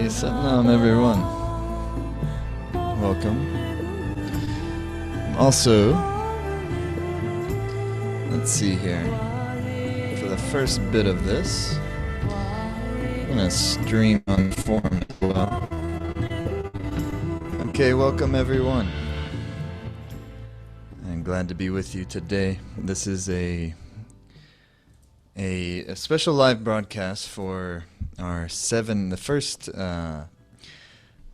Salam everyone. Welcome. Also, let's see here. For the first bit of this, I'm going to stream on forum as well. Okay, welcome everyone. I'm glad to be with you today. This is a special live broadcast for our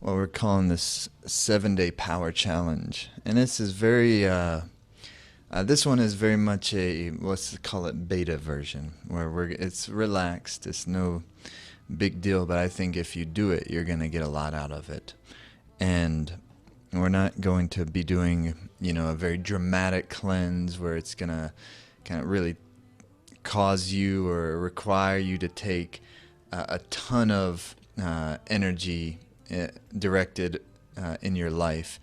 what we're calling this 7-day power challenge. And this is this one is very much let's call it beta version, where it's relaxed, it's no big deal, but I think if you do it, you're going to get a lot out of it. And we're not going to be doing, a very dramatic cleanse where it's going to kind of really cause you or require you to take a ton of energy directed in your life.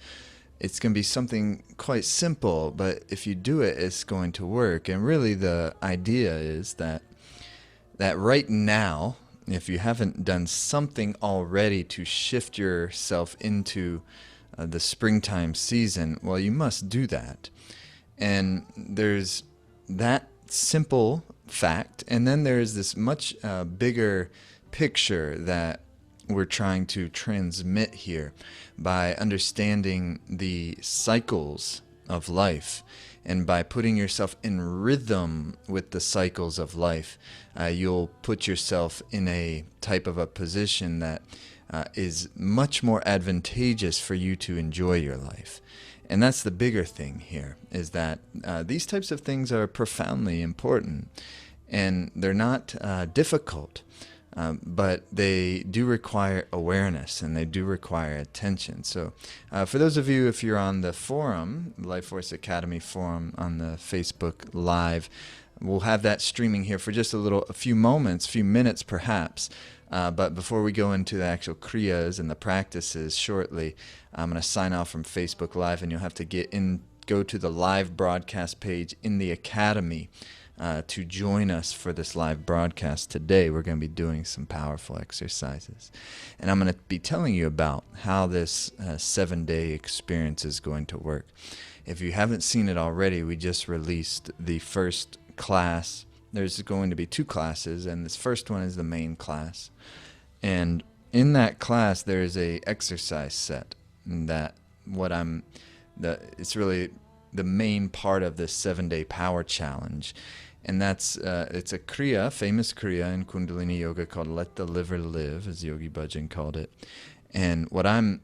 It's going to be something quite simple, but if you do it, it's going to work. And really the idea is that right now, if you haven't done something already to shift yourself into the springtime season, well, you must do that. And there's that simple fact, and then there's this much bigger picture that we're trying to transmit here by understanding the cycles of life. And by putting yourself in rhythm with the cycles of life, you'll put yourself in a type of a position that is much more advantageous for you to enjoy your life. And that's the bigger thing here, is that these types of things are profoundly important. And they're not difficult, but they do require awareness and they do require attention. So for those of you, if you're on the forum, Life Force Academy forum on the Facebook Live, we'll have that streaming here for just a few minutes perhaps. But before we go into the actual kriyas and the practices shortly, I'm going to sign off from Facebook Live, and you'll have to go to the live broadcast page in the Academy to join us for this live broadcast today. We're going to be doing some powerful exercises. And I'm going to be telling you about how this 7-day experience is going to work. If you haven't seen it already, we just released the first class. There's going to be 2 classes, and this first one is the main class. And in that class, there is a exercise set it's really the main part of this 7-day power challenge. And it's a kriya, famous kriya in Kundalini Yoga called Let the Liver Live, as Yogi Bhajan called it. And what I'm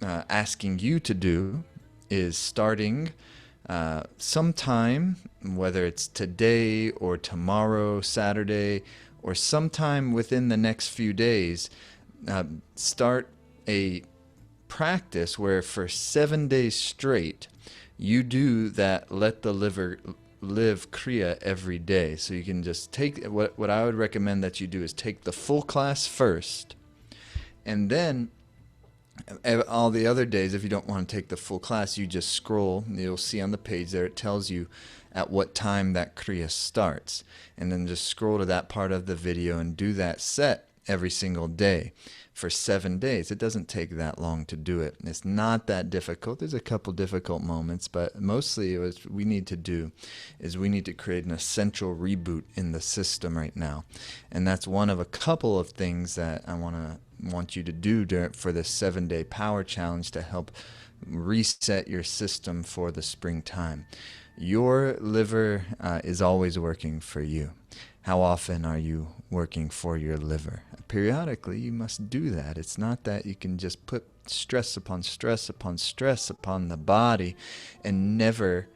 asking you to do is starting sometime, whether it's today or tomorrow, Saturday, or sometime within the next few days, start a practice where for 7 days straight, you do that Let the Liver Live Kriya every day. So you can just take, what I would recommend that you do is take the full class first, and then all the other days, if you don't want to take the full class, you just scroll. You'll see on the page there, it tells you at what time that kriya starts. And then just scroll to that part of the video and do that set every single day for 7 days. It doesn't take that long to do it. It's not that difficult. There's a couple difficult moments, but mostly what we need to do is we need to create an essential reboot in the system right now. And that's one of a couple of things that I want you to do for this 7-day power challenge to help reset your system for the springtime. Your liver is always working for you. How often are you working for your liver? Periodically, you must do that. It's not that you can just put stress upon stress upon stress upon the body and never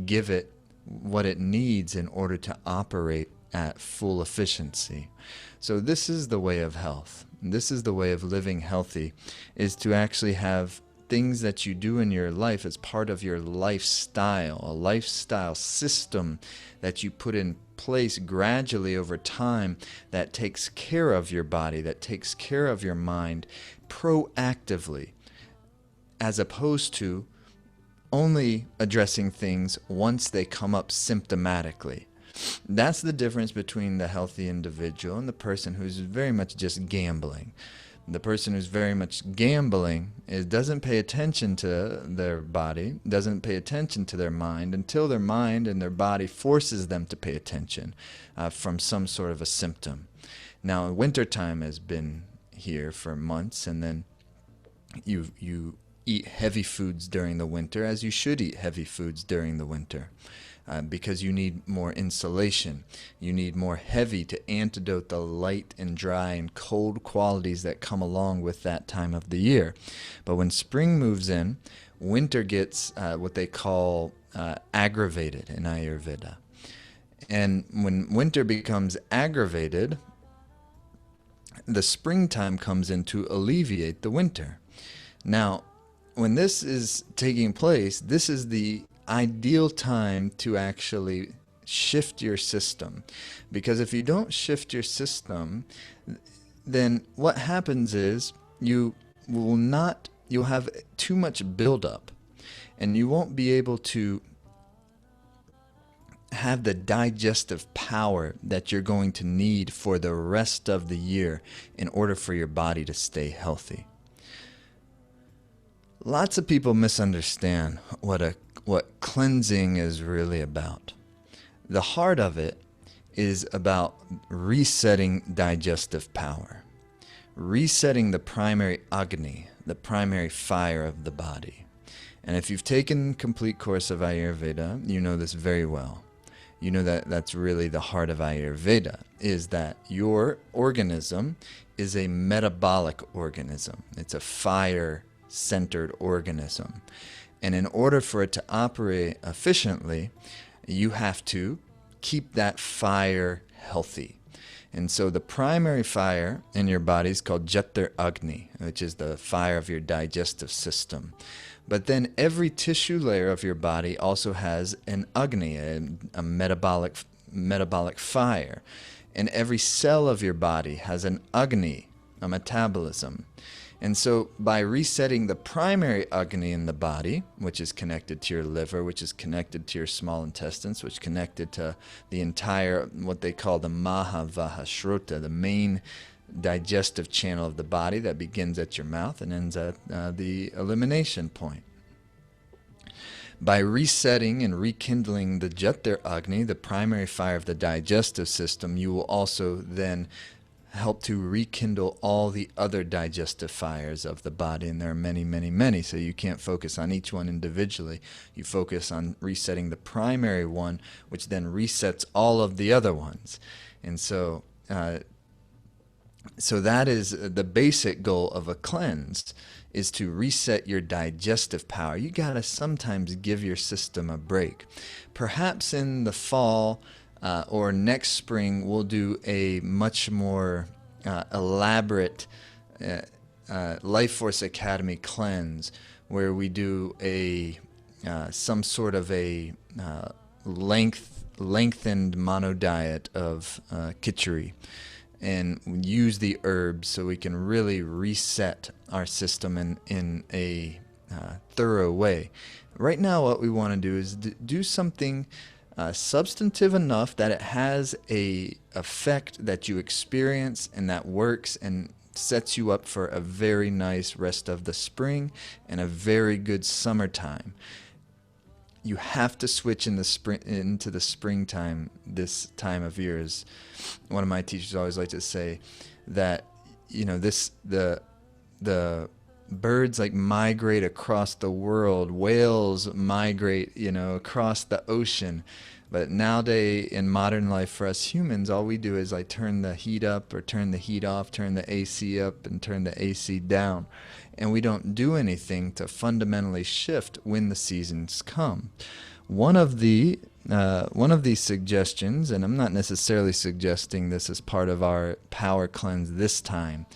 give it what it needs in order to operate at full efficiency. So this is the way of health. This is the way of living healthy, is to actually have things that you do in your life as part of your lifestyle, a lifestyle system that you put in place gradually over time that takes care of your body, that takes care of your mind proactively, as opposed to only addressing things once they come up symptomatically. That's the difference between the healthy individual and the person who's very much just gambling. The person who's very much gambling doesn't pay attention to their body, doesn't pay attention to their mind until their mind and their body forces them to pay attention from some sort of a symptom. Now, wintertime has been here for months, and then you eat heavy foods during the winter, as you should eat heavy foods during the winter. Because you need more insulation. You need more heavy to antidote the light and dry and cold qualities that come along with that time of the year. But when spring moves in, winter gets what they call aggravated in Ayurveda. And when winter becomes aggravated, the springtime comes in to alleviate the winter. Now, when this is taking place, this is the ideal time to actually shift your system, because if you don't shift your system, then what happens is you'll have too much buildup, and you won't be able to have the digestive power that you're going to need for the rest of the year in order for your body to stay healthy. Lots of people misunderstand what cleansing is really about. The heart of it is about resetting digestive power, resetting the primary Agni, the primary fire of the body. And if you've taken a complete course of Ayurveda, you know this very well. You know that that's really the heart of Ayurveda, is that your organism is a metabolic organism. It's a fire-centered organism. And in order for it to operate efficiently, you have to keep that fire healthy. And so the primary fire in your body is called Jatar Agni, which is the fire of your digestive system. But then every tissue layer of your body also has an Agni, a metabolic fire. And every cell of your body has an Agni, a metabolism. And so by resetting the primary Agni in the body, which is connected to your liver, which is connected to your small intestines, which is connected to the entire, what they call the Mahavahashrota, the main digestive channel of the body that begins at your mouth and ends at the elimination point. By resetting and rekindling the Jatar Agni, the primary fire of the digestive system, you will also then help to rekindle all the other digestive fires of the body, and there are many, many, many, so you can't focus on each one individually. You focus on resetting the primary one, which then resets all of the other ones. And so that is the basic goal of a cleanse, is to reset your digestive power. You gotta sometimes give your system a break. Perhaps in the fall or next spring, we'll do a much more elaborate Life Force Academy cleanse, where we do some sort of a lengthened mono diet of khichdi, and use the herbs so we can really reset our system in a thorough way. Right now, what we want to do is do something substantive enough that it has a effect that you experience and that works and sets you up for a very nice rest of the spring and a very good summertime. You have to switch into the springtime this time of year. Is one of my teachers always like to say that, you know, the birds like migrate across the world, whales migrate, you know, across the ocean. But nowadays in modern life for us humans, all we do is like turn the heat up or turn the heat off, turn the AC up and turn the AC down. And we don't do anything to fundamentally shift when the seasons come. One of these suggestions, and I'm not necessarily suggesting this as part of our power cleanse this time,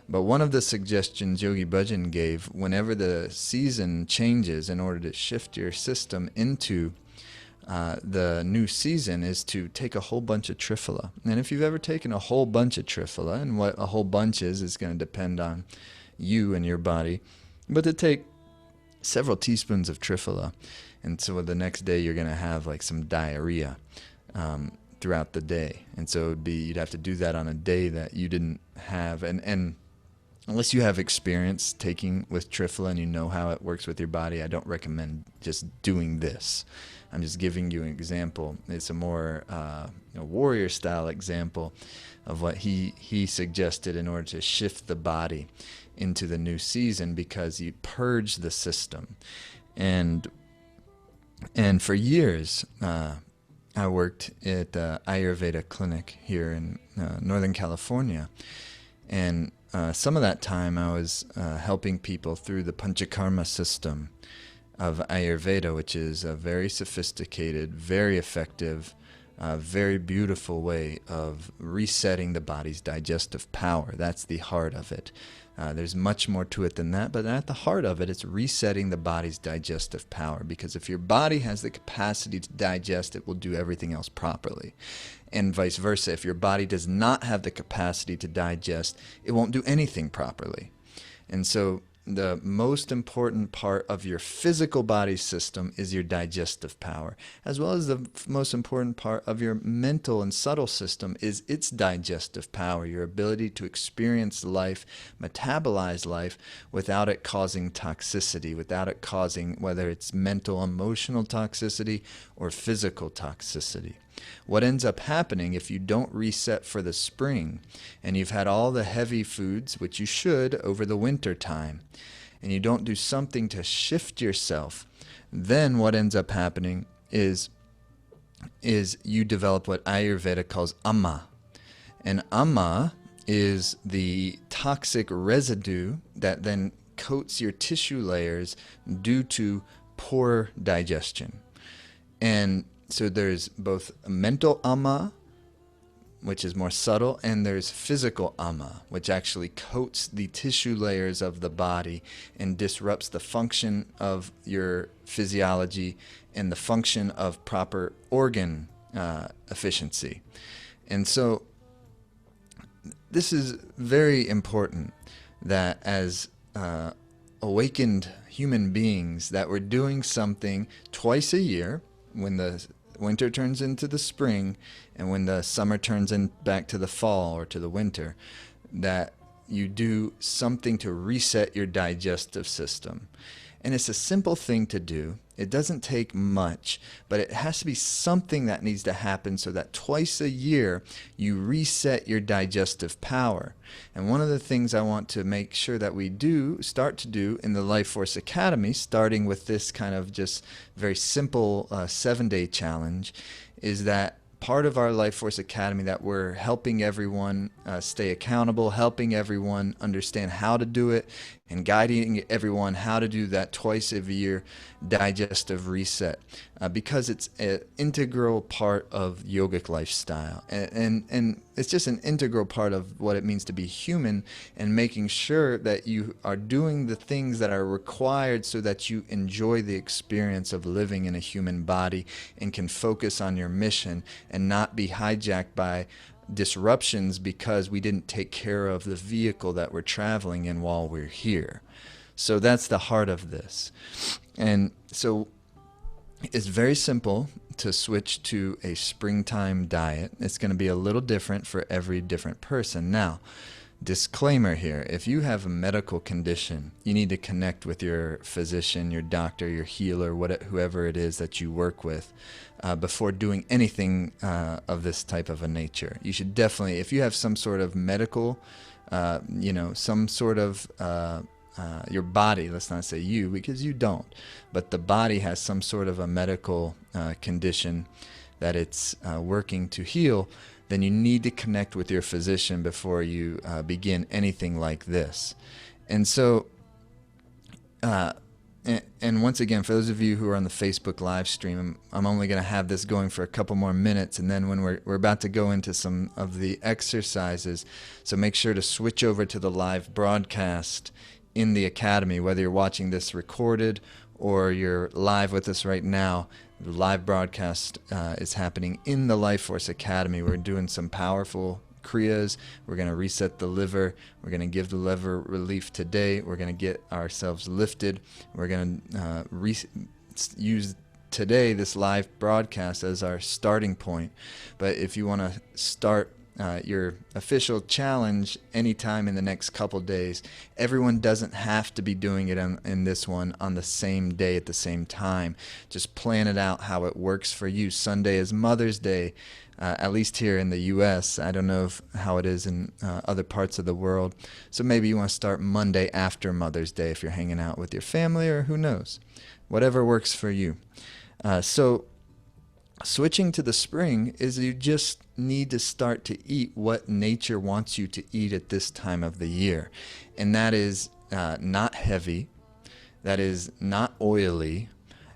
but one of the suggestions Yogi Bhajan gave whenever the season changes in order to shift your system into the new season is to take a whole bunch of Triphala. And if you've ever taken a whole bunch of Triphala, and what a whole bunch is going to depend on you and your body, but to take several teaspoons of Triphala, and so the next day you're going to have like some diarrhea throughout the day. And so you'd have to do that on a day that you didn't have, and unless you have experience taking with Triphala and you know how it works with your body, I don't recommend just doing this. I'm just giving you an example. It's a more warrior style example of what he suggested in order to shift the body into the new season, because you purge the system. And for years, I worked at Ayurveda clinic here in Northern California, and some of that time I was helping people through the Panchakarma system of Ayurveda, which is a very sophisticated, very effective, very beautiful way of resetting the body's digestive power. That's the heart of it. There's much more to it than that, but at the heart of it, it's resetting the body's digestive power, because if your body has the capacity to digest, it will do everything else properly. And vice versa, if your body does not have the capacity to digest, it won't do anything properly. And so the most important part of your physical body system is your digestive power, as well as the most important part of your mental and subtle system is its digestive power, your ability to experience life, metabolize life without it causing toxicity, without it causing, whether it's mental, emotional toxicity or physical toxicity. What ends up happening if you don't reset for the spring, and you've had all the heavy foods, which you should over the winter time, and you don't do something to shift yourself, then what ends up happening is you develop what Ayurveda calls amma. And amma is the toxic residue that then coats your tissue layers due to poor digestion. And so there's both mental amma, which is more subtle, and there's physical amma, which actually coats the tissue layers of the body and disrupts the function of your physiology and the function of proper organ efficiency. And so this is very important, that as awakened human beings, that we're doing something twice a year, when the winter turns into the spring and when the summer turns in back to the fall or to the winter, that you do something to reset your digestive system. And it's a simple thing to do. It doesn't take much, but it has to be something that needs to happen so that twice a year you reset your digestive power. And one of the things I want to make sure that we start to do in the Life Force Academy, starting with this kind of just very simple 7-day challenge, is that part of our Life Force Academy, that we're helping everyone stay accountable, helping everyone understand how to do it, and guiding everyone how to do that twice a year digestive reset, because it's an integral part of yogic lifestyle, and it's just an integral part of what it means to be human, and making sure that you are doing the things that are required so that you enjoy the experience of living in a human body and can focus on your mission and not be hijacked by disruptions because we didn't take care of the vehicle that we're traveling in while we're here. So that's the heart of this. And so it's very simple to switch to a springtime diet. It's going to be a little different for every different person. Now, disclaimer here, if you have a medical condition, you need to connect with your physician, your doctor, your healer, whoever it is that you work with, before doing anything of this type of a nature. You should definitely, if you have some sort of medical, some sort of, your body, let's not say you, because you don't, but the body has some sort of a medical condition that it's working to heal, then you need to connect with your physician before you begin anything like this. And so, and once again, for those of you who are on the Facebook live stream, I'm only going to have this going for a couple more minutes, and then when we're about to go into some of the exercises, so make sure to switch over to the live broadcast in the Academy, whether you're watching this recorded or you're live with us right now. The live broadcast is happening in the Life Force Academy. We're doing some powerful kriyas. We're going to reset the liver. We're going to give the liver relief today. We're going to get ourselves lifted. We're going to use today this live broadcast as our starting point. But if you want to start your official challenge anytime in the next couple days. Everyone doesn't have to be doing it in this one on the same day at the same time. Just plan it out how it works for you. Sunday is Mother's Day, at least here in the U.S. I don't know how it is in other parts of the world. So maybe you want to start Monday after Mother's Day if you're hanging out with your family, or who knows. Whatever works for you. So switching to the spring is you just need to start to eat what nature wants you to eat at this time of the year. And that is not heavy. That is not oily.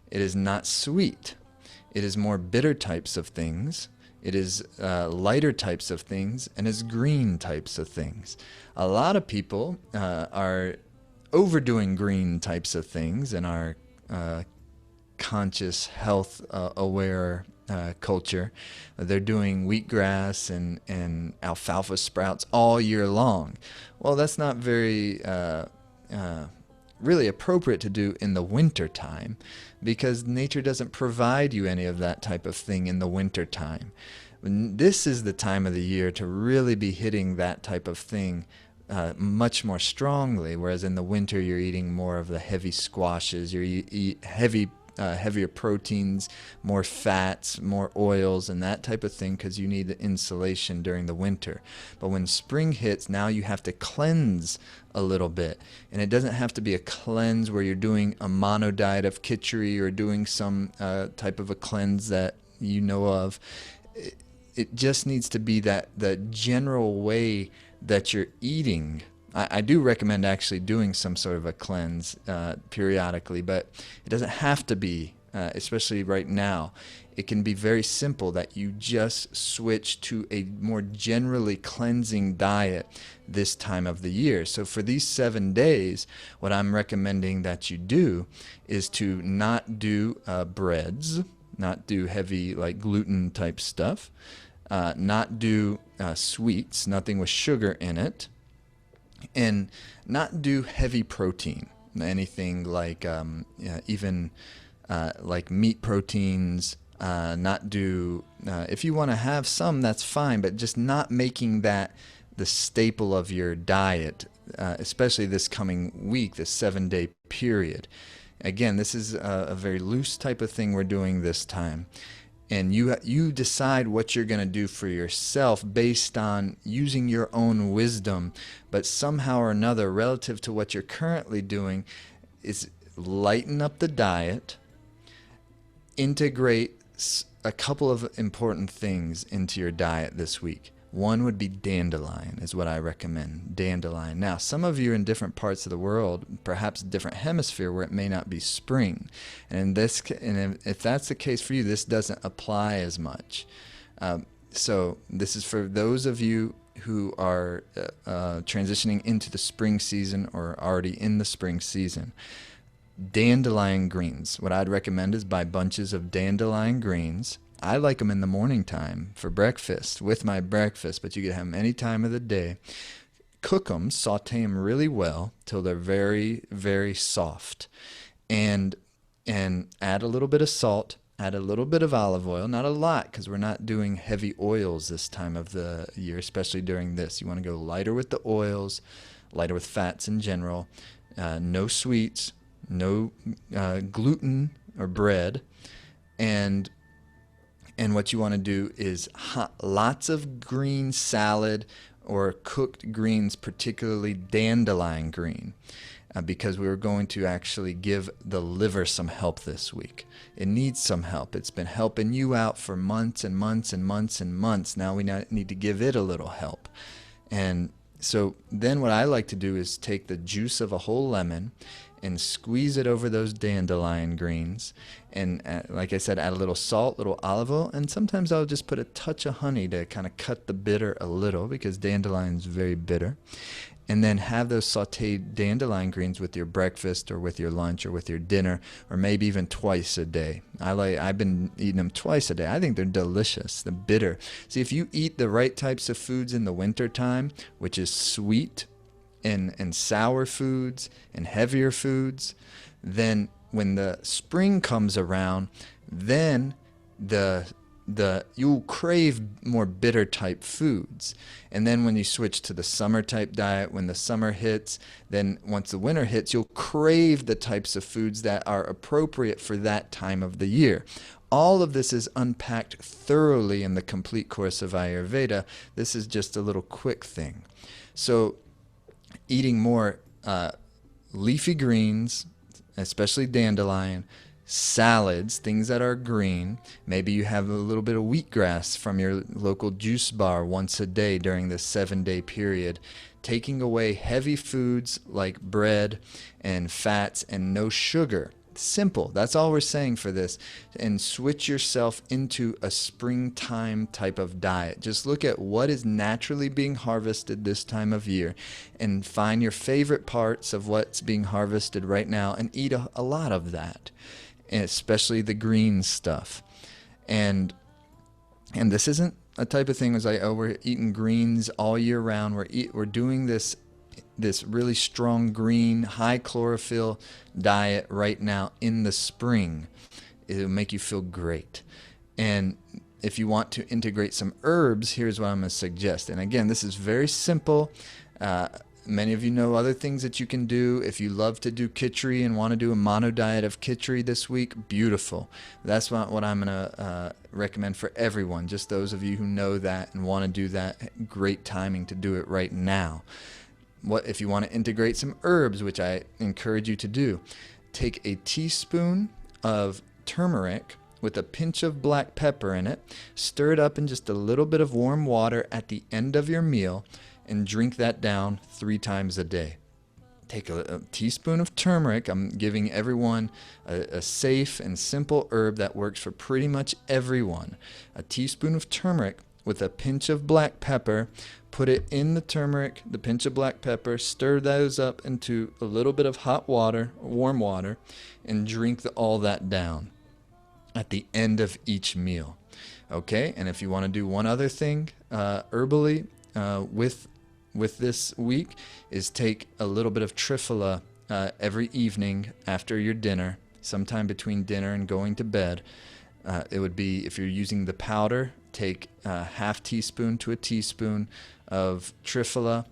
It is not sweet. It is more bitter types of things. It is lighter types of things, and is green types of things. A lot of people are overdoing green types of things in our conscious, health aware culture. They're doing wheatgrass and alfalfa sprouts all year long. Well, that's not very really appropriate to do in the winter time, because nature doesn't provide you any of that type of thing in the winter time. This is the time of the year to really be hitting that type of thing much more strongly, whereas in the winter you're eating more of the heavy squashes, you eat heavier proteins, more fats, more oils, and that type of thing, because you need the insulation during the winter. But when spring hits, now you have to cleanse a little bit. And it doesn't have to be a cleanse where you're doing a mono diet of khichdi or doing some type of a cleanse that you know of. It just needs to be that the general way that you're eating. I do recommend actually doing some sort of a cleanse periodically, but it doesn't have to be, especially right now. It can be very simple that you just switch to a more generally cleansing diet this time of the year. So for these 7 days, what I'm recommending that you do is to not do breads, not do heavy like gluten type stuff, not do sweets, nothing with sugar in it, and not do heavy protein, anything like even like meat proteins. Not do, if you want to have some, that's fine, but just not making that the staple of your diet, especially this coming week, this 7-day period. Again, this is a very loose type of thing we're doing this time. And you decide what you're going to do for yourself based on using your own wisdom, but somehow or another, relative to what you're currently doing, is lighten up the diet, integrate a couple of important things into your diet this week. One would be dandelion, is what I recommend. Dandelion. Now, some of you are in different parts of the world, perhaps a different hemisphere where it may not be spring. And if that's the case for you, this doesn't apply as much. So this is for those of you who are transitioning into the spring season or already in the spring season. Dandelion greens. What I'd recommend is buy bunches of dandelion greens. I like them in the morning time for breakfast, with my breakfast, but you can have them any time of the day. Cook them, saute them really well till they're very, very soft. And add a little bit of salt, add a little bit of olive oil, not a lot, because we're not doing heavy oils this time of the year, especially during this. You want to go lighter with the oils, lighter with fats in general, no sweets, no gluten or bread, and what you want to do is lots of green salad or cooked greens, particularly dandelion green, because we were going to actually give the liver some help this week. It needs some help. It's been helping you out for months and months and months and months. Now we need to give it a little help. And so then what I like to do is take the juice of a whole lemon and squeeze it over those dandelion greens, and like I said, add a little salt, little olive oil, and sometimes I'll just put a touch of honey to kind of cut the bitter a little, because dandelion is very bitter. And then have those sauteed dandelion greens with your breakfast or with your lunch or with your dinner, or maybe even twice a day. I've been eating them twice a day. I think they're delicious. The bitter. See, if you eat the right types of foods in the winter time, which is sweet and sour foods and heavier foods, then when the spring comes around, then the you'll crave more bitter type foods. And then when you switch to the summer type diet, when the summer hits, then once the winter hits, you'll crave the types of foods that are appropriate for that time of the year. All of this is unpacked thoroughly in the Complete Course of Ayurveda. This is just a little quick thing. So eating more leafy greens, especially dandelion, salads, things that are green. Maybe you have a little bit of wheatgrass from your local juice bar once a day during this 7-day period. Taking away heavy foods like bread and fats and no sugar. Simple. That's all we're saying for this. And switch yourself into a springtime type of diet. Just look at what is naturally being harvested this time of year and find your favorite parts of what's being harvested right now and eat a lot of that, and especially the green stuff. And this isn't a type of thing as like, oh, we're eating greens all year round. We're doing this really strong green, high chlorophyll diet right now in the spring. It'll make you feel great. And if you want to integrate some herbs, here's what I'm going to suggest. And again, this is very simple. Many of you know other things that you can do. If you love to do khichdi and want to do a mono diet of khichdi this week, beautiful. That's what I'm going to recommend for everyone. Just those of you who know that and want to do that, great timing to do it right now. What if you want to integrate some herbs, which I encourage you to do? Take a teaspoon of turmeric with a pinch of black pepper in it, stir it up in just a little bit of warm water at the end of your meal, and drink that down 3 times a day. Take a teaspoon of turmeric. I'm giving everyone a safe and simple herb that works for pretty much everyone. A teaspoon of turmeric with a pinch of black pepper. Put it in the turmeric, the pinch of black pepper, stir those up into a little bit of hot water, warm water, and drink all that down at the end of each meal. Okay, and if you want to do one other thing herbally with this week, is take a little bit of triphala every evening after your dinner, sometime between dinner and going to bed. It would be, if you're using the powder, take a half teaspoon to a teaspoon of triphala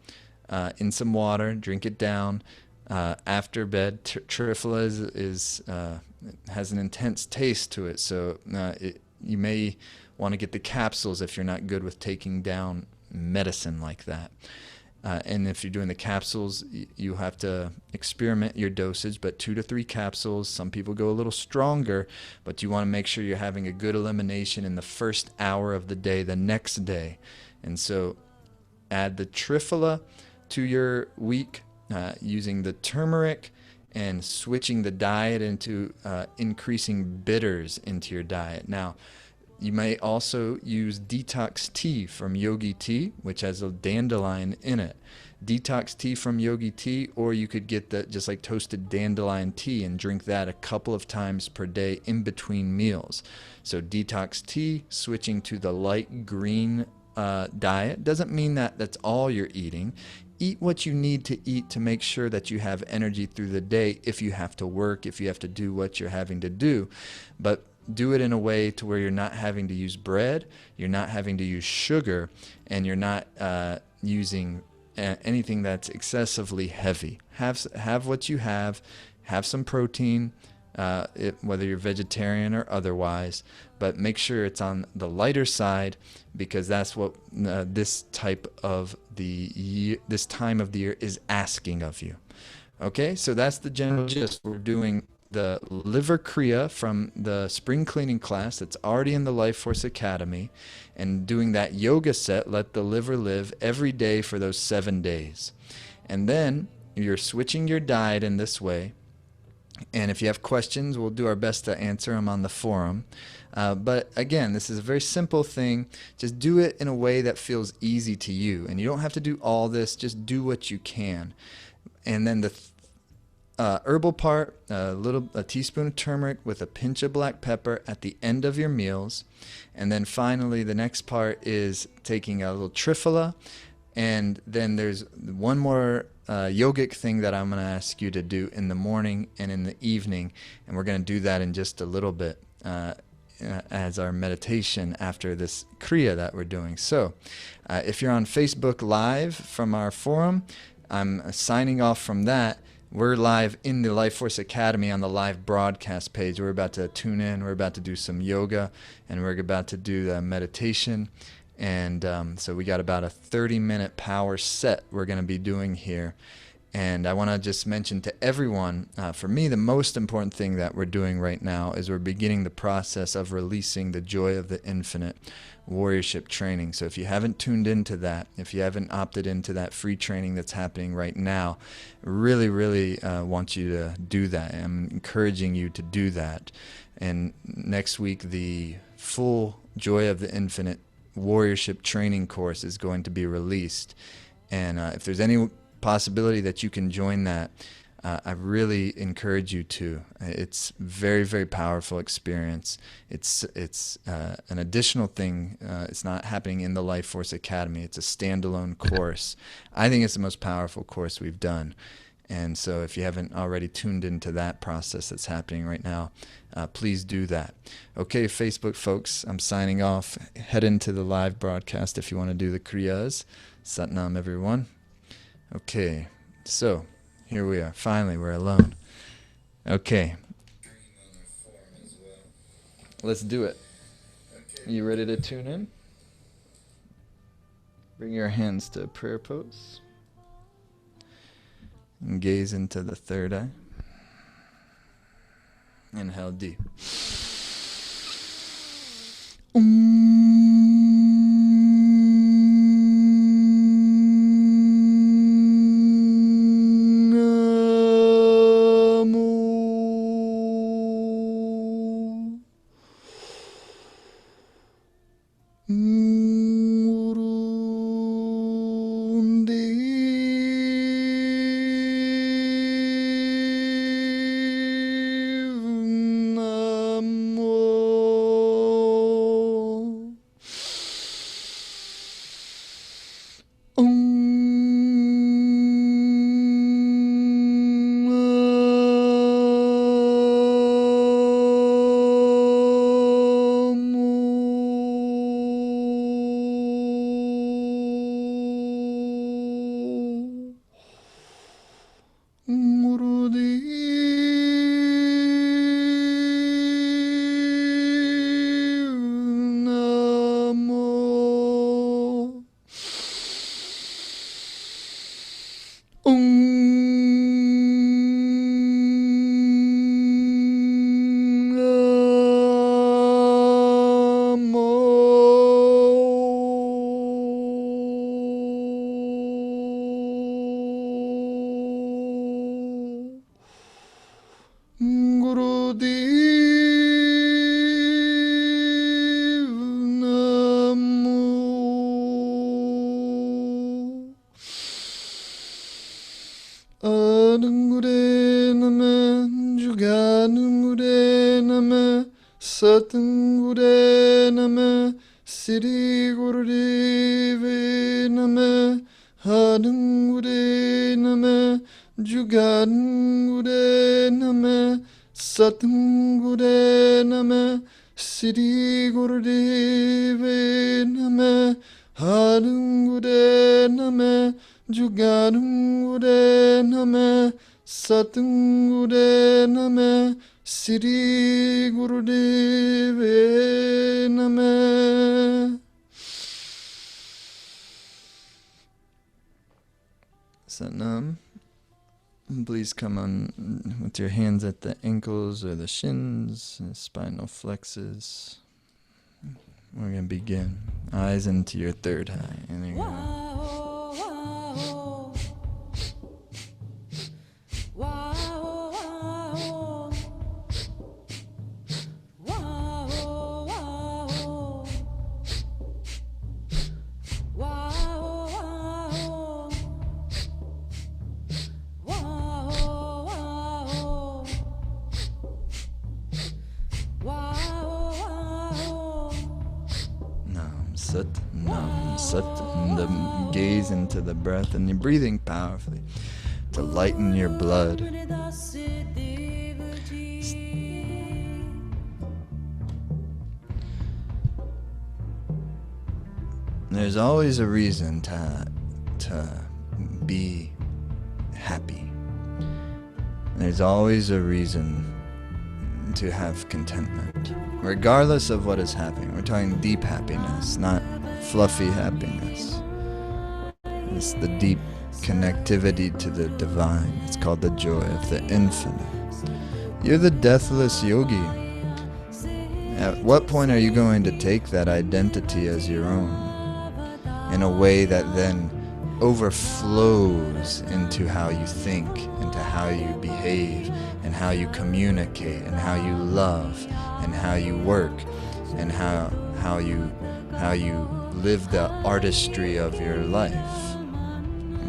in some water, drink it down after bed. Triphala has an intense taste to it, so you may want to get the capsules if you're not good with taking down medicine like that. And if you're doing the capsules, you have to experiment your dosage, but 2 to 3 capsules. Some people go a little stronger, but you want to make sure you're having a good elimination in the first hour of the day, the next day. And so add the triphala to your week using the turmeric and switching the diet into increasing bitters into your diet. Now, you may also use detox tea from Yogi Tea, which has a dandelion in it. Detox tea from Yogi Tea, or you could get just like toasted dandelion tea and drink that a couple of times per day in between meals. So detox tea, switching to the light green diet, doesn't mean that that's all you're eating. Eat what you need to eat to make sure that you have energy through the day if you have to work, if you have to do what you're having to do. But do it in a way to where you're not having to use bread, you're not having to use sugar, and you're not using anything that's excessively heavy. Have what you have some protein, whether you're vegetarian or otherwise, but make sure it's on the lighter side, because that's what this time of the year is asking of you. Okay, so that's the general gist. We're doing the liver kriya from the spring cleaning class that's already in the Life Force Academy, and doing that yoga set, Let the Liver Live, every day for those 7 days. And then you're switching your diet in this way. And if you have questions, we'll do our best to answer them on the forum. But again, this is a very simple thing. Just do it in a way that feels easy to you. And you don't have to do all this. Just do what you can. And then the herbal part, a teaspoon of turmeric with a pinch of black pepper at the end of your meals. And then finally, the next part is taking a little triphala. And then there's one more yogic thing that I'm going to ask you to do in the morning and in the evening. And we're going to do that in just a little bit. as our meditation after this Kriya that we're doing. So if you're on Facebook Live from our forum, I'm signing off from that. We're live in the Life Force Academy on the live broadcast page. We're about to tune in. We're about to do some yoga, and we're about to do the meditation. And so we got about a 30-minute power set we're going to be doing here. And I want to just mention to everyone, for me, the most important thing that we're doing right now is we're beginning the process of releasing the Joy of the Infinite warriorship training. So if you haven't tuned into that, if you haven't opted into that free training that's happening right now, really, really want you to do that. I'm encouraging you to do that. And next week, the full Joy of the Infinite warriorship training course is going to be released. And if there's any possibility that you can join that, I really encourage you to. It's very, very powerful experience. It's an additional thing. It's not happening in the Life Force Academy. It's a standalone course. I think it's the most powerful course we've done. And so if you haven't already tuned into that process that's happening right now, please do that. Okay, Facebook folks, I'm signing off. Head into the live broadcast if you want to do the Kriyas. Satnam, everyone. Okay, so here we are. Finally, we're alone. Okay. Let's do it. You ready to tune in? Bring your hands to prayer pose. And gaze into the third eye. Inhale deep. Satguru Nama Sri Gurudeva Nama Hadguru Nama Jugadguru Nama Satguru Nama Sri Gurudeva Nama Hadguru Nama Jugadguru Nama Satguru Nama Sri Gurudeva Nama. Satnam. Please come on with your hands at the ankles or the shins, the spinal flexes. We're going to begin. Eyes into your third eye. And you're gonna Nam Sat, and the gaze into the breath, and you're breathing powerfully to lighten your blood. There's always a reason to be happy. There's always a reason to have contentment, regardless of what is happening. We're talking deep happiness, not fluffy happiness. It's the deep connectivity to the divine. It's called the joy of the infinite. You're the deathless yogi. At what point are you going to take that identity as your own in a way that then overflows into how you think, into how you behave, and how you communicate, and how you love, and how you work, and how you live the artistry of your life?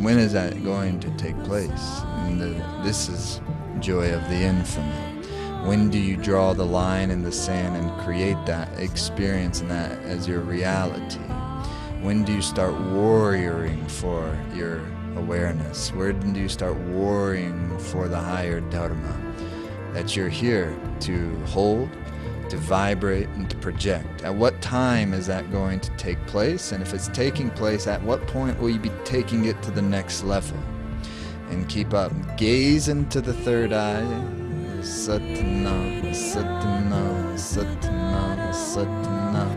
When is that going to take place? And this is joy of the infinite. When do you draw the line in the sand and create that experience and that as your reality? When do you start warrioring for your awareness? Where do you start warring for the higher dharma that you're here to hold, to vibrate, and to project? At what time is that going to take place? And if it's taking place, at what point will you be taking it to the next level? And keep up. Gaze into the third eye. Satnam, Satnam, Satnam, Satnam.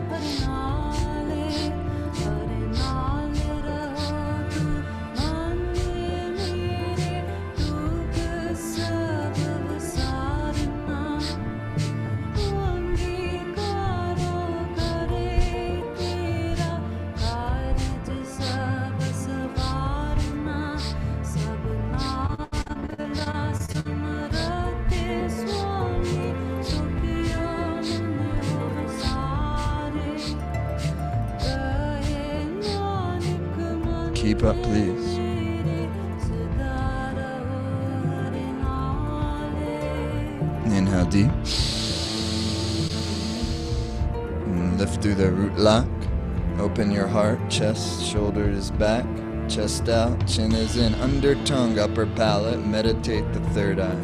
Keep up, please. Inhale deep. And lift through the root lock. Open your heart, chest, shoulders back, chest out, chin is in, under tongue, upper palate. Meditate the third eye.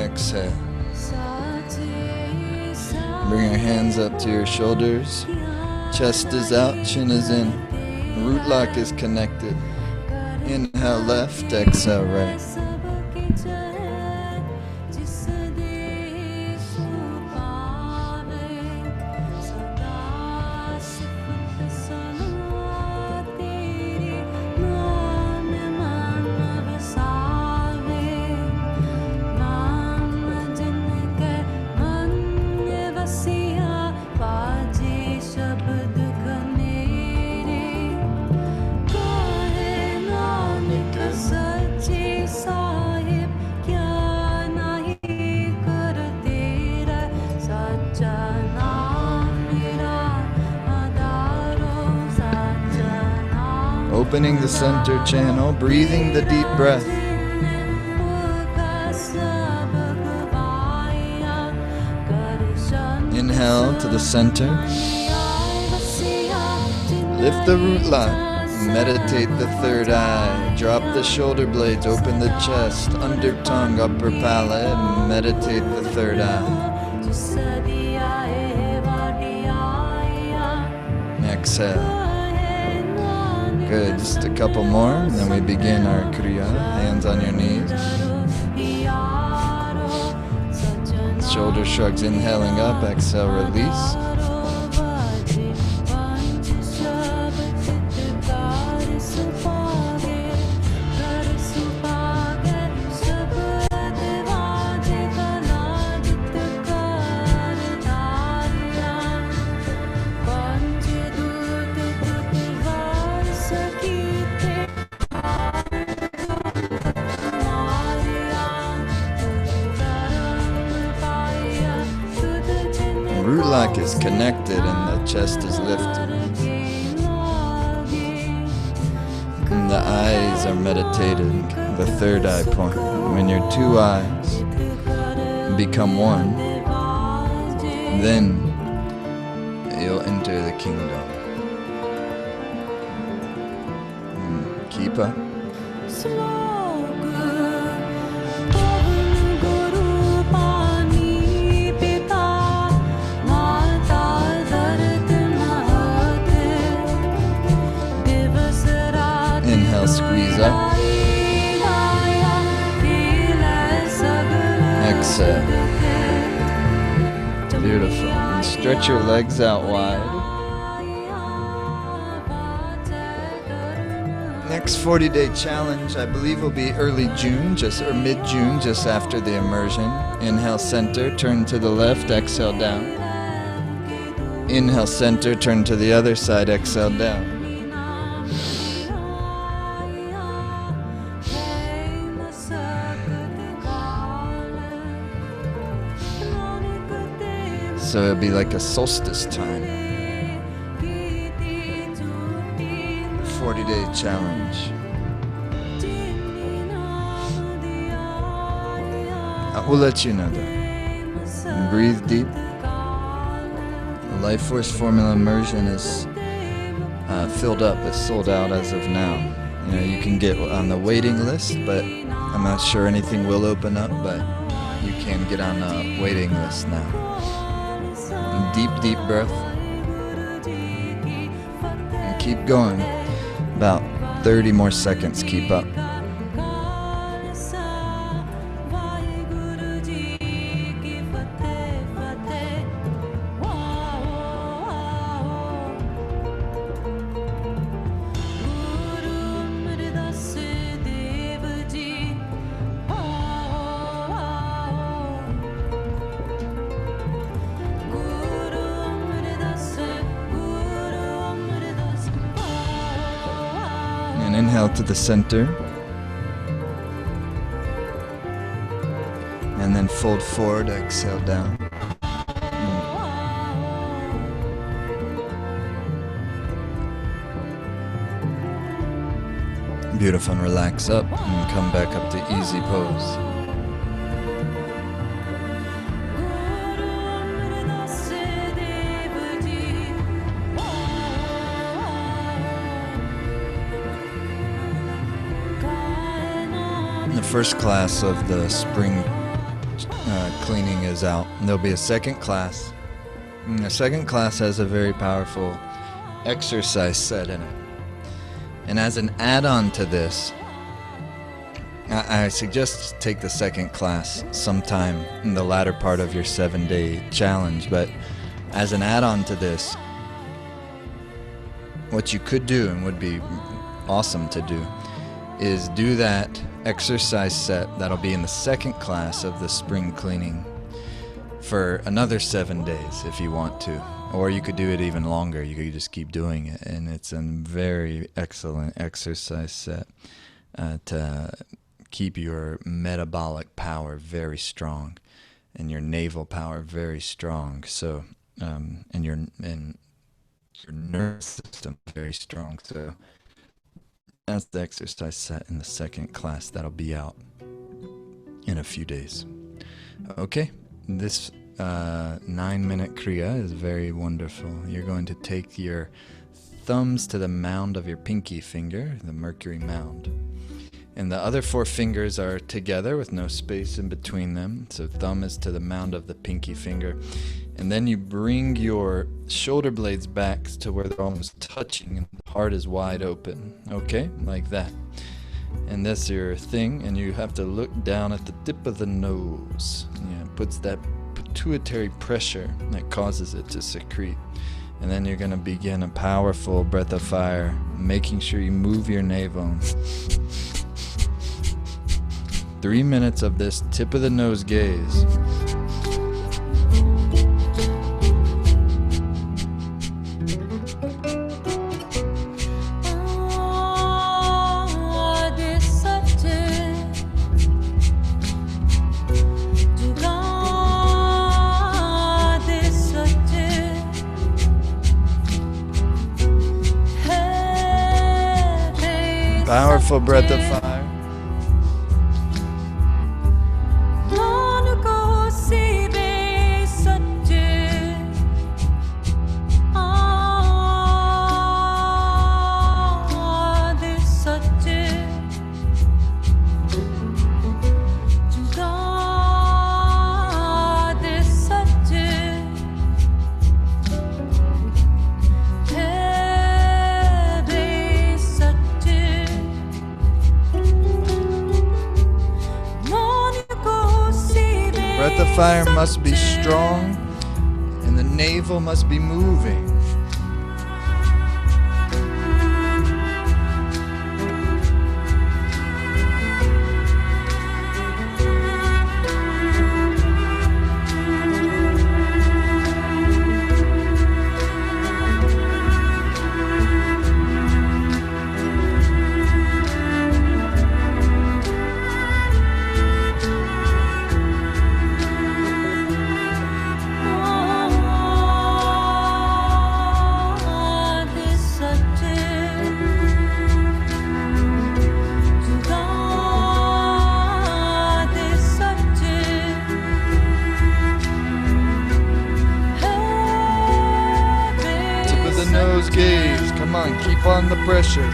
Exhale. Bring your hands up to your shoulders. Chest is out, chin is in. Root lock is connected. Inhale left, exhale right. Opening the center channel, breathing the deep breath. Inhale to the center. Lift the root lock. Meditate the third eye. Drop the shoulder blades. Open the chest. Under tongue, upper palate. Meditate the third eye. Exhale. Good. Just a couple more, and then we begin our kriya. Hands on your knees. Shoulder shrugs, inhaling up. Exhale, release. Root lock is connected and the chest is lifted. And the eyes are meditating, the third eye point. When your two eyes become one, then you'll enter the kingdom. Keep up. legs up. Exhale. Beautiful. And stretch your legs out wide. Next 40-day challenge, I believe, will be early June, or mid-June, just after the immersion. Inhale, center, turn to the left, exhale down. Inhale, center, turn to the other side, exhale down. So it'll be like a solstice time. 40-day challenge. I will let you know that. And breathe deep. The Life Force Formula Immersion is filled up. It's sold out as of now. You know, you can get on the waiting list, but I'm not sure anything will open up, but you can get on the waiting list now. Deep, deep breath. And keep going. About 30 more seconds. Keep up. And inhale to the center. And then fold forward, exhale down. Beautiful, and relax up and come back up to easy pose. The first class of the spring cleaning is out. There'll be a second class. And the second class has a very powerful exercise set in it. And as an add-on to this, I suggest take the second class sometime in the latter part of your 7-day challenge. But as an add-on to this, what you could do, and would be awesome to do, is do that exercise set that'll be in the second class of the spring cleaning for another 7 days if you want to. Or you could do it even longer. You could just keep doing it. And it's a very excellent exercise set to keep your metabolic power very strong and your naval power very strong. So, and your nervous system very strong. So that's the exercise set in the second class. That'll be out in a few days. Okay, this 9-minute Kriya is very wonderful. You're going to take your thumbs to the mound of your pinky finger, the Mercury mound. And the other 4 fingers are together with no space in between them. So thumb is to the mound of the pinky finger. And then you bring your shoulder blades back to where they're almost touching and the heart is wide open. Okay, like that. And that's your thing, and you have to look down at the tip of the nose. Yeah, it puts that pituitary pressure that causes it to secrete. And then you're going to begin a powerful breath of fire, making sure you move your navel. 3 minutes of this tip of the nose gaze. Powerful breath of fire. fire must be strong, and the navel must be moving. Nose gaze, come on, keep on the pressure.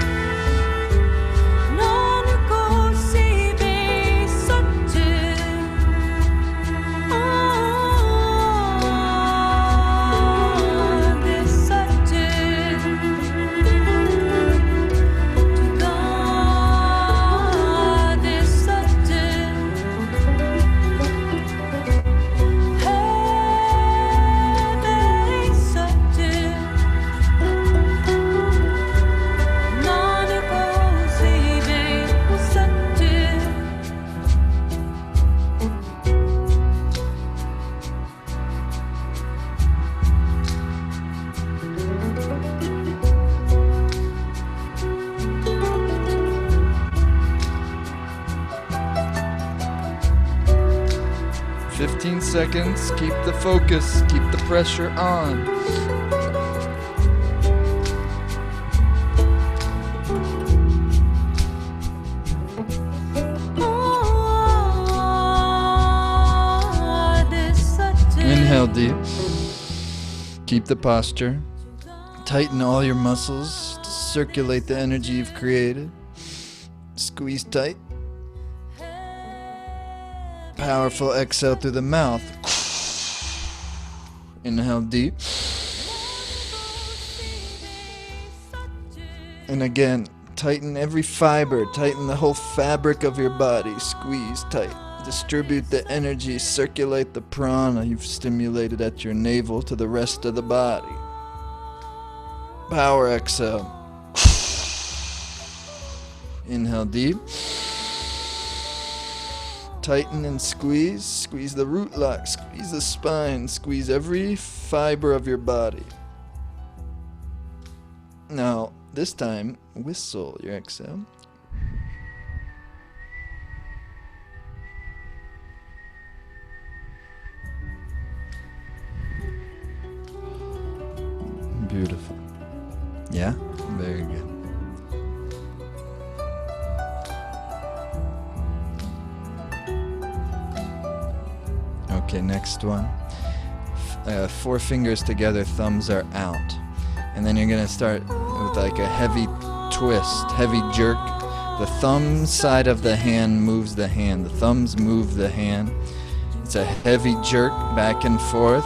"15 seconds, keep the focus, keep the pressure on." Inhale deep. Keep the posture. Tighten all your muscles to circulate the energy you've created. Squeeze tight. Powerful exhale through the mouth. Inhale deep. And again, tighten every fiber, tighten the whole fabric of your body. Squeeze tight. Distribute the energy, circulate the prana you've stimulated at your navel to the rest of the body. Power exhale. Inhale deep. Tighten and squeeze. Squeeze the root lock, squeeze the spine, squeeze every fiber of your body. Now, this time, whistle your exhale. Beautiful. Yeah? Very good. Okay, next one. 4 fingers together, thumbs are out. And then you're going to start with like a heavy twist, heavy jerk. The thumb side of the hand moves the hand. The thumbs move the hand. It's a heavy jerk back and forth.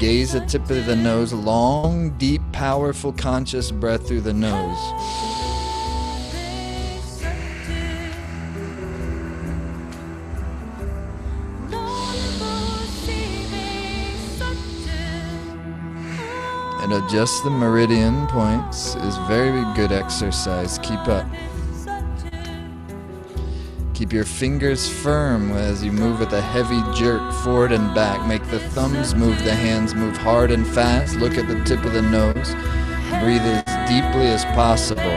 Gaze at tip of the nose, long, deep, powerful, conscious breath through the nose. And adjust the meridian points is very good exercise. Keep up. Keep your fingers firm as you move with a heavy jerk forward and back. Make the thumbs move, the hands move hard and fast. Look at the tip of the nose. Breathe as deeply as possible.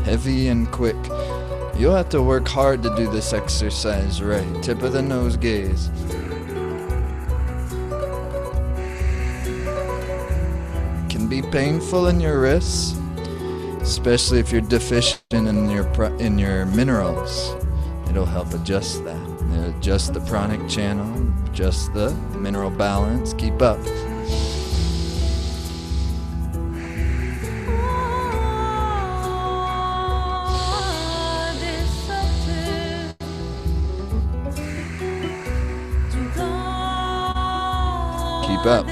Heavy and quick. You'll have to work hard to do this exercise right. Tip of the nose gaze. Be painful in your wrists, especially if you're deficient in your minerals. It'll help adjust that. It'll adjust the pranic channel, adjust the mineral balance. Keep up. Keep up.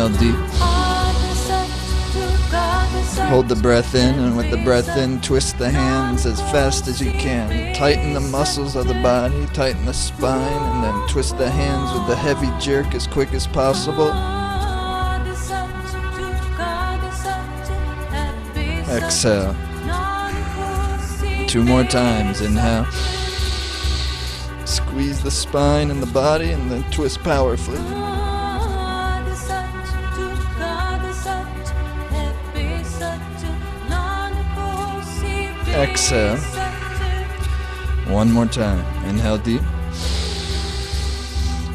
Inhale deep. Hold the breath in, and with the breath in, twist the hands as fast as you can. Tighten the muscles of the body, tighten the spine, and then twist the hands with the heavy jerk as quick as possible. Exhale. 2 more times. Inhale. Squeeze the spine and the body, and then twist powerfully. Exhale. 1 more time. Inhale deep.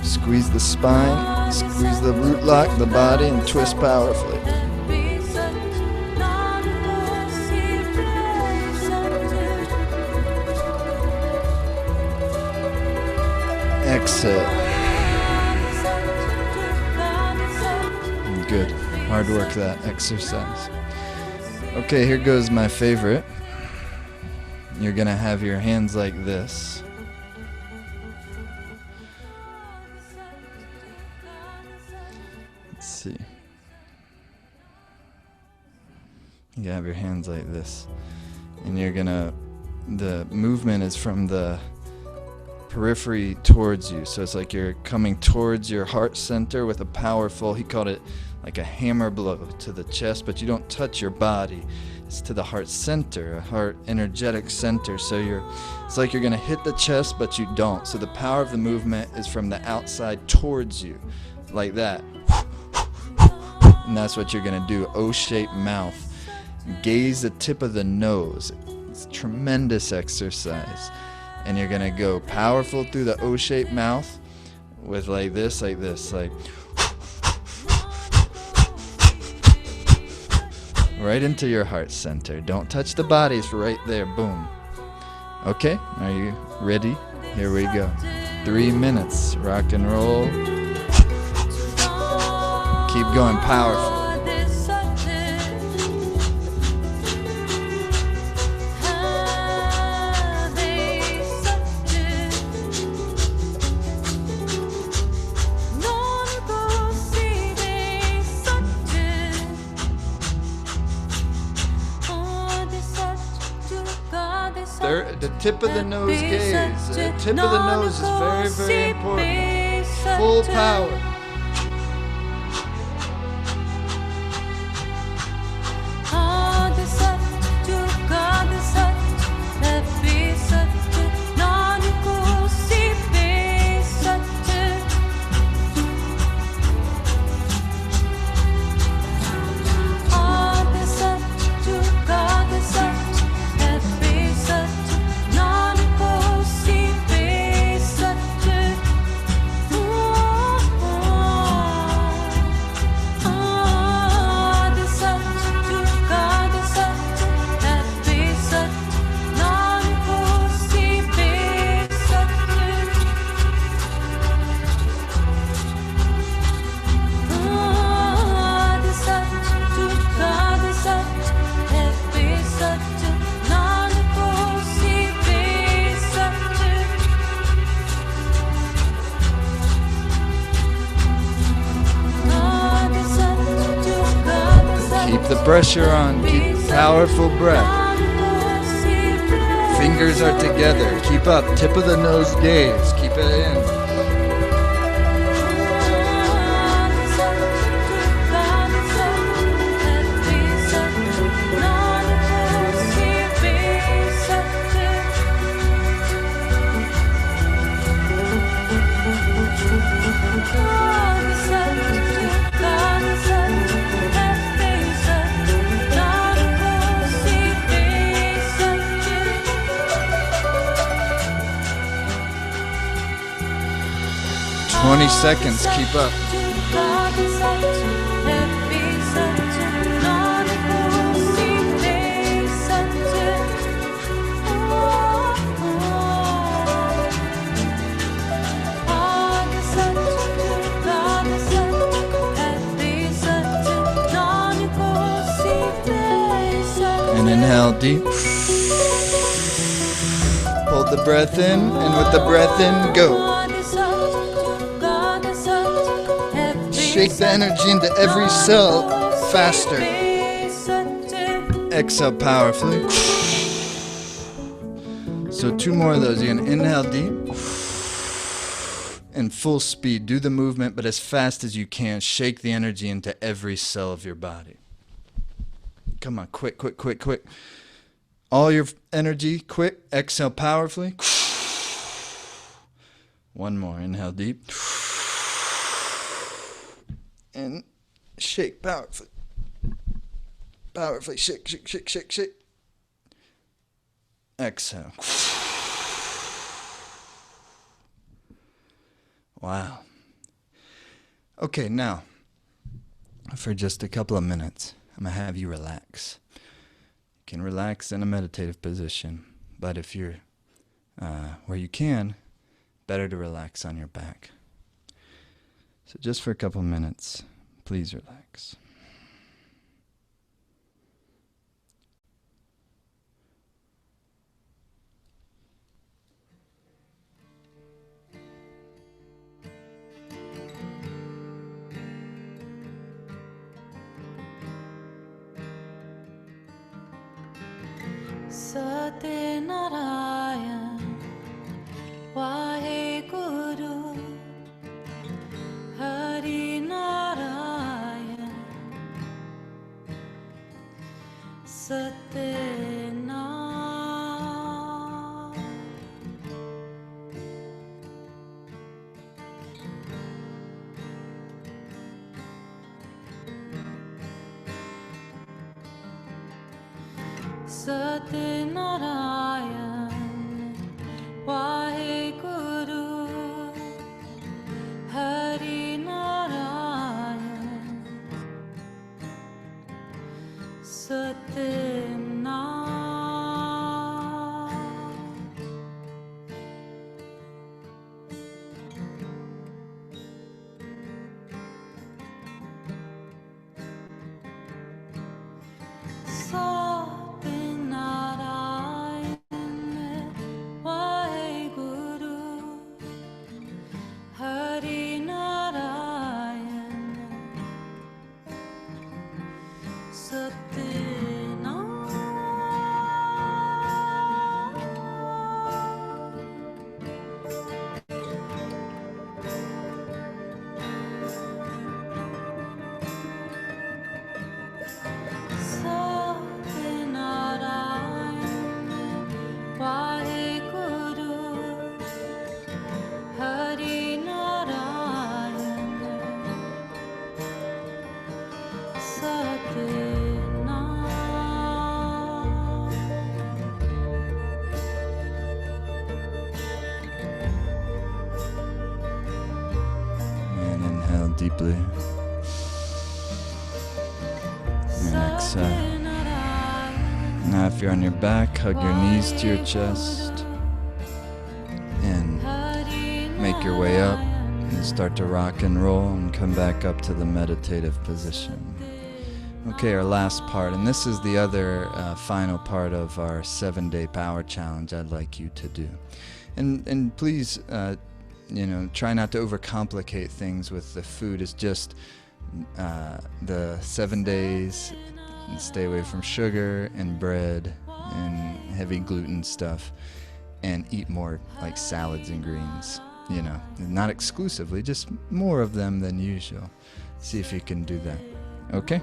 Squeeze the spine, squeeze the root lock, the body, and twist powerfully. Exhale. Good. Hard work, that exercise. Okay, here goes my favorite. You're going to have your hands like this. Let's see. You have your hands like this. And you're going to, the movement is from the periphery towards you. So it's like you're coming towards your heart center with a powerful, he called it like a hammer blow to the chest, but you don't touch your body. It's to the heart center, a heart energetic center. So it's like you're going to hit the chest, but you don't. So the power of the movement is from the outside towards you, like that. And that's what you're going to do. O-shaped mouth. Gaze the tip of the nose. It's tremendous exercise. And you're going to go powerful through the O-shaped mouth with like this, like right into your heart center. Don't touch the body, it's right there. Boom. Okay, are you ready? Here we go. 3 minutes. Rock and roll. Keep going powerful. The tip of the nose gaze. The tip of the nose is very, very important. Full power. Keep the pressure on. Keep powerful breath. Fingers are together. Keep up. Tip of the nose gaze. Keep it in. Twenty seconds, keep up. And inhale deep. Hold the breath in, and with the breath in, go. Shake the energy into every cell faster. Exhale powerfully. So 2 more of those. You're going to inhale deep and full speed. Do the movement, but as fast as you can. Shake the energy into every cell of your body. Come on, quick, quick, quick, quick. All your energy, quick. Exhale powerfully. 1 more. Inhale deep. And shake powerfully. Powerfully. Shake, shake, shake, shake, shake. Exhale. Wow. Okay, now, for just a couple of minutes, I'm going to have you relax. You can relax in a meditative position, but if you're where you can, better to relax on your back. So just for a couple of minutes, please relax. Satyanarayan, Vaheguru, Hari Narayan, Satyanarayan. Satyanarayan, Vaheguru, Hari Narayan, Satyanarayan. Satyanarayan, Vaheguru, Hari Narayan, Satyanarayan, Vaheguru, Hari Narayan, And inhale deeply. And exhale. Now if you're on your back, hug your knees to your chest. And make your way up. And start to rock and roll and come back up to the meditative position. Okay, our last part, and this is the other final part of our 7-day power challenge I'd like you to do. And please, try not to overcomplicate things with the food. It's just the 7 days, and stay away from sugar and bread and heavy gluten stuff, and eat more like salads and greens. Not exclusively, just more of them than usual. See if you can do that. Okay?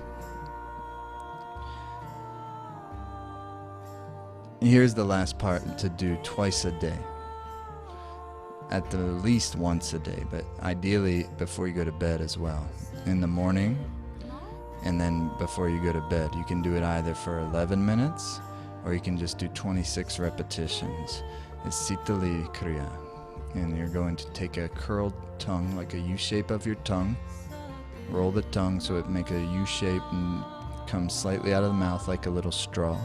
Here's the last part to do twice a day. At the least once a day, but ideally before you go to bed as well. In the morning, and then before you go to bed. You can do it either for 11 minutes, or you can just do 26 repetitions. It's Sitali Kriya. And you're going to take a curled tongue, like a U shape of your tongue. Roll the tongue so it make a U shape and come slightly out of the mouth like a little straw.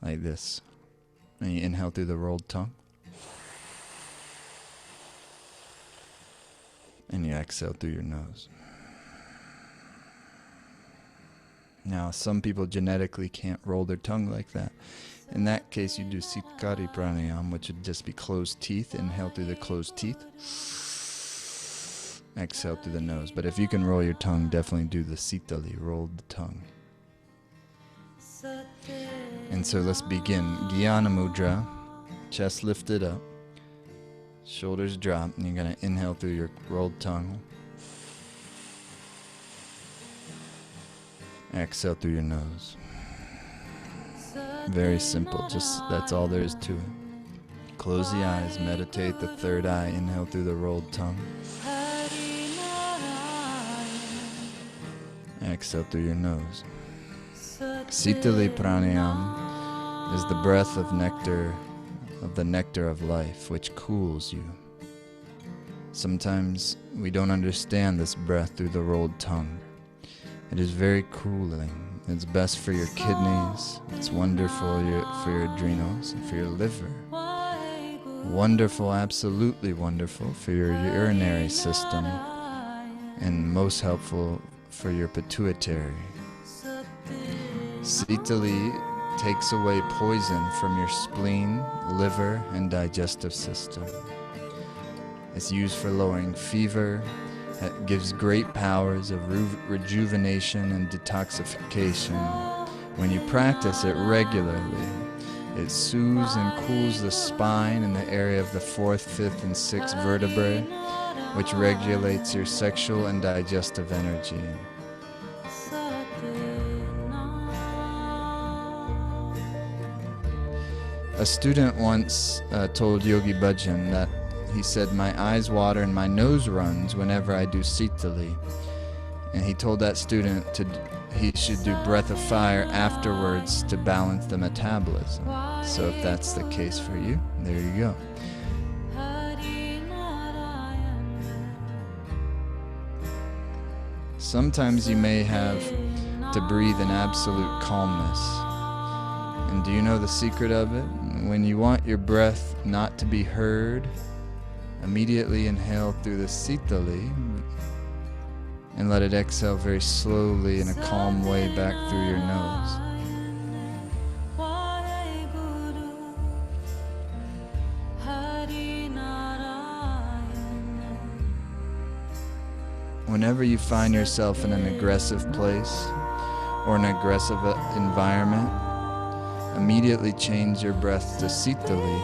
Like this. And you inhale through the rolled tongue. And you exhale through your nose. Now, some people genetically can't roll their tongue like that. In that case, you do Sitkari Pranayam, which would just be closed teeth. Inhale through the closed teeth. exhale through the nose. But if you can roll your tongue, definitely do the Sitali, roll the tongue. And so let's begin. Jnana Mudra, chest lifted up, shoulders drop, and you're going to inhale through your rolled tongue. Exhale through your nose. Very simple, just that's all there is to it. Close the eyes, meditate the third eye, inhale through the rolled tongue. Exhale through your nose. Sitali Pranayam is the breath of nectar, of the nectar of life, which cools you. Sometimes we don't understand this breath through the rolled tongue. It is very cooling. It's best for your kidneys. It's wonderful for your adrenals and for your liver. Wonderful, absolutely wonderful for your urinary system, and most helpful for your pituitary. Sitali takes away poison from your spleen, liver, and digestive system. It's used for lowering fever. It gives great powers of rejuvenation and detoxification. When you practice it regularly, it soothes and cools the spine and the area of the 4th, 5th, and 6th vertebrae, which regulates your sexual and digestive energy. A student once told Yogi Bhajan that he said, "My eyes water and my nose runs whenever I do Sitali." And he told that student he should do breath of fire afterwards to balance the metabolism. So if that's the case for you, there you go. Sometimes you may have to breathe in absolute calmness. And do you know the secret of it? When you want your breath not to be heard, immediately inhale through the Sitali and let it exhale very slowly in a calm way back through your nose. Whenever you find yourself in an aggressive place or an aggressive environment, immediately change your breath to Sitali,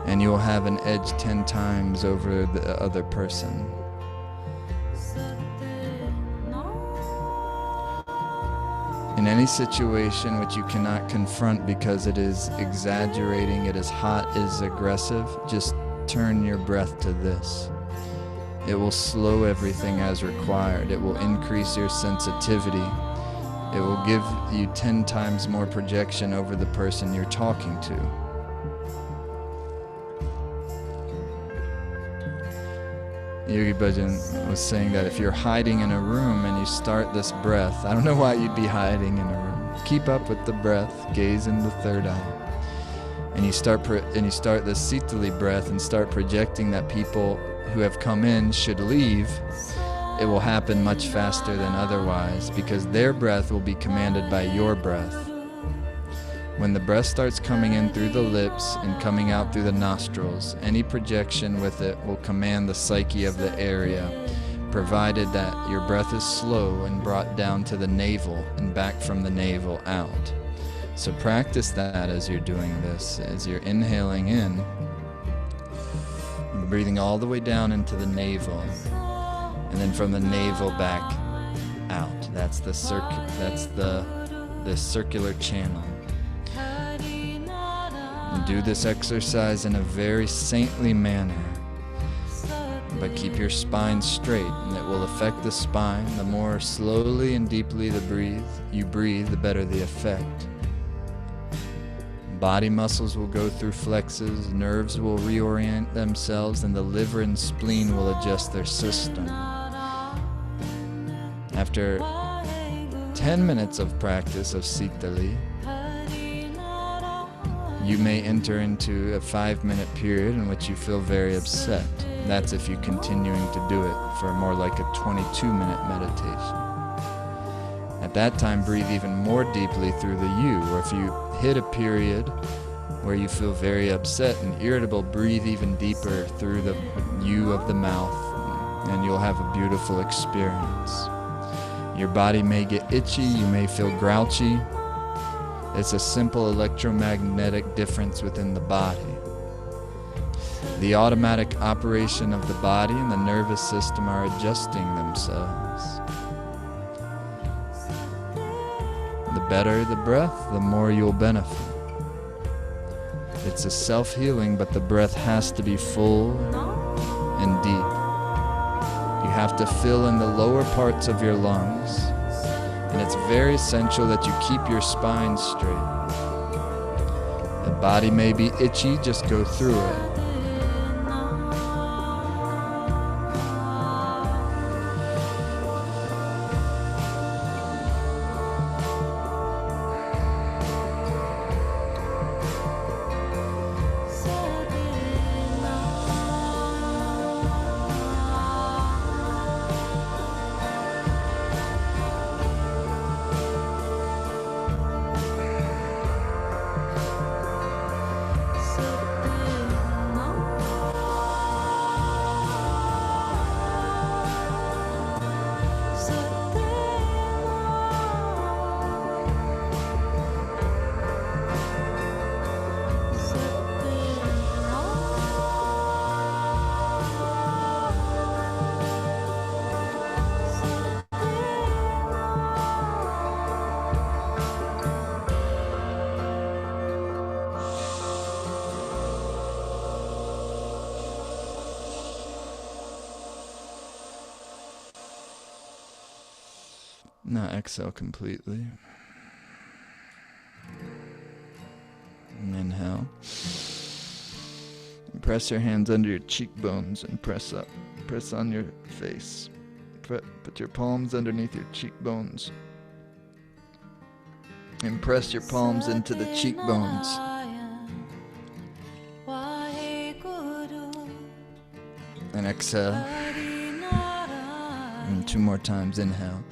and you will have an edge 10 times over the other person. In any situation which you cannot confront because it is exaggerating, it is hot, it is aggressive, just turn your breath to this. It will slow everything as required. It will increase your sensitivity. It will give you 10 times more projection over the person you're talking to. Yogi Bhajan was saying that if you're hiding in a room and you start this breath, I don't know why you'd be hiding in a room. Keep up with the breath, gaze in the third eye. And you start this Sitali breath and start projecting that people who have come in should leave. It will happen much faster than otherwise because their breath will be commanded by your breath. When the breath starts coming in through the lips and coming out through the nostrils, any projection with it will command the psyche of the area, provided that your breath is slow and brought down to the navel and back from the navel out. So practice that as you're doing this, as you're inhaling in, breathing all the way down into the navel, and then from the navel back out. That's the circular channel. And do this exercise in a very saintly manner, but keep your spine straight, and it will affect the spine. The more slowly and deeply you breathe, the better the effect. Body muscles will go through flexes, nerves will reorient themselves, and the liver and spleen will adjust their system. After 10 minutes of practice of Sitali, you may enter into a 5-minute period in which you feel very upset. That's if you're continuing to do it for more like a 22-minute meditation. At that time, breathe even more deeply through the U, or if you hit a period where you feel very upset and irritable, breathe even deeper through the U of the mouth, and you'll have a beautiful experience. Your body may get itchy, you may feel grouchy. It's a simple electromagnetic difference within the body. The automatic operation of the body and the nervous system are adjusting themselves. The better the breath, the more you'll benefit. It's a self-healing, but the breath has to be full and deep. You have to fill in the lower parts of your lungs, and it's very essential that you keep your spine straight. The body may be itchy, just go through it. Now exhale completely. And inhale. And press your hands under your cheekbones and press up. Press on your face. Put your palms underneath your cheekbones. And press your palms into the cheekbones. And exhale. And 2 more times. Inhale.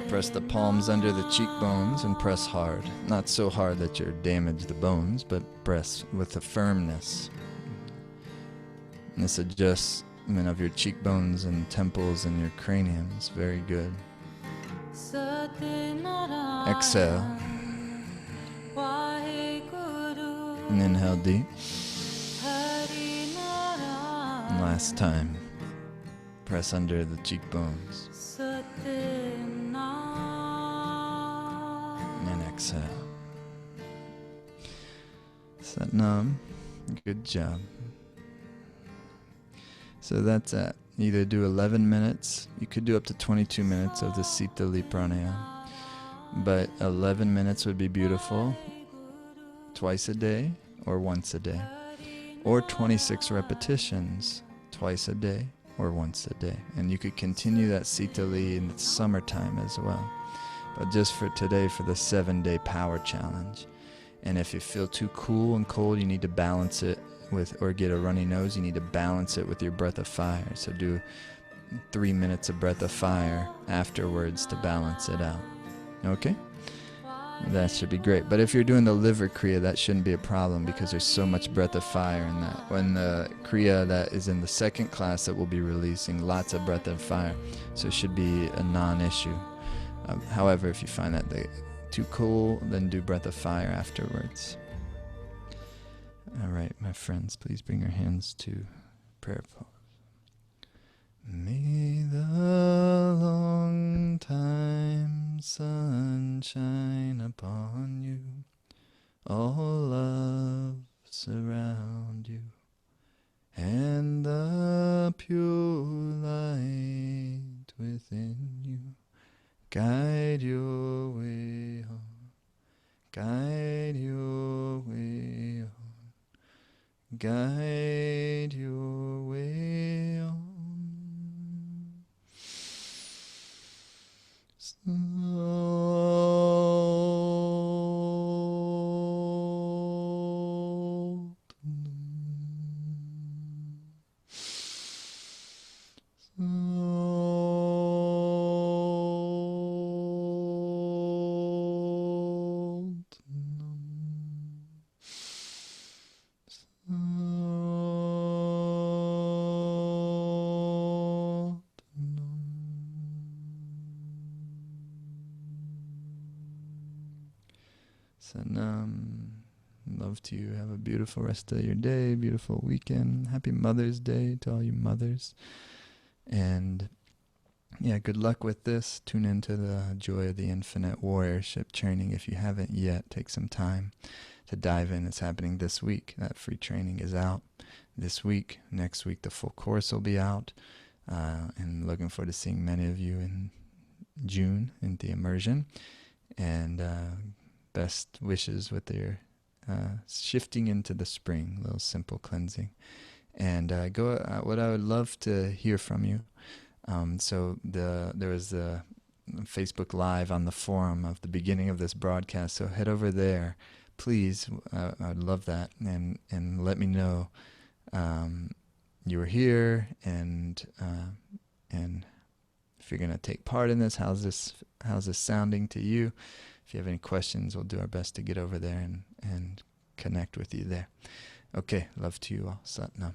Press the palms under the cheekbones and press hard. Not so hard that you damage the bones, but press with a firmness. And this adjustment of your cheekbones and temples and your cranium is very good. Exhale. And inhale deep. And last time. Press under the cheekbones. And exhale. Satnam. Good job. So that's it. Either do 11 minutes. You could do up to 22 minutes of the Sitali Pranayama. But 11 minutes would be beautiful. Twice a day or once a day. Or 26 repetitions. Twice a day or once a day. And you could continue that Sitali in the summertime as well. But just for today, for the 7-day power challenge. And if you feel too cool and cold, you need to balance it with, or get a runny nose, you need to balance it with your breath of fire. So do 3 minutes of breath of fire afterwards to balance it out. Okay? That should be great. But if you're doing the liver kriya, that shouldn't be a problem because there's so much breath of fire in that. When the kriya that is in the second class that we'll be releasing, lots of breath of fire. So it should be a non-issue. However, if you find that too cool, then do breath of fire afterwards. All right, my friends, please bring your hands to prayer pose. May the long time sun shine upon you, all love surround you, and the pure light within you guide your way on, guide your way on, guide your way on. Satnam. Love to you. Have a beautiful rest of your day, beautiful weekend. Happy Mother's Day to all you mothers. And yeah, good luck with this. Tune into the Joy of the Infinite Warriorship training if you haven't yet. Take some time to dive in. It's happening this week. That free training is out this week. Next week, the full course will be out. And looking forward to seeing many of you in June in the immersion. And best wishes with your shifting into the spring, a little simple cleansing. And what I would love to hear from you. So there was a Facebook Live on the forum of the beginning of this broadcast. So head over there, please. I'd love that, and let me know you were here, and if you're gonna take part in this, how's this sounding to you? If you have any questions, we'll do our best to get over there and connect with you there. Okay, love to you all. Satnam.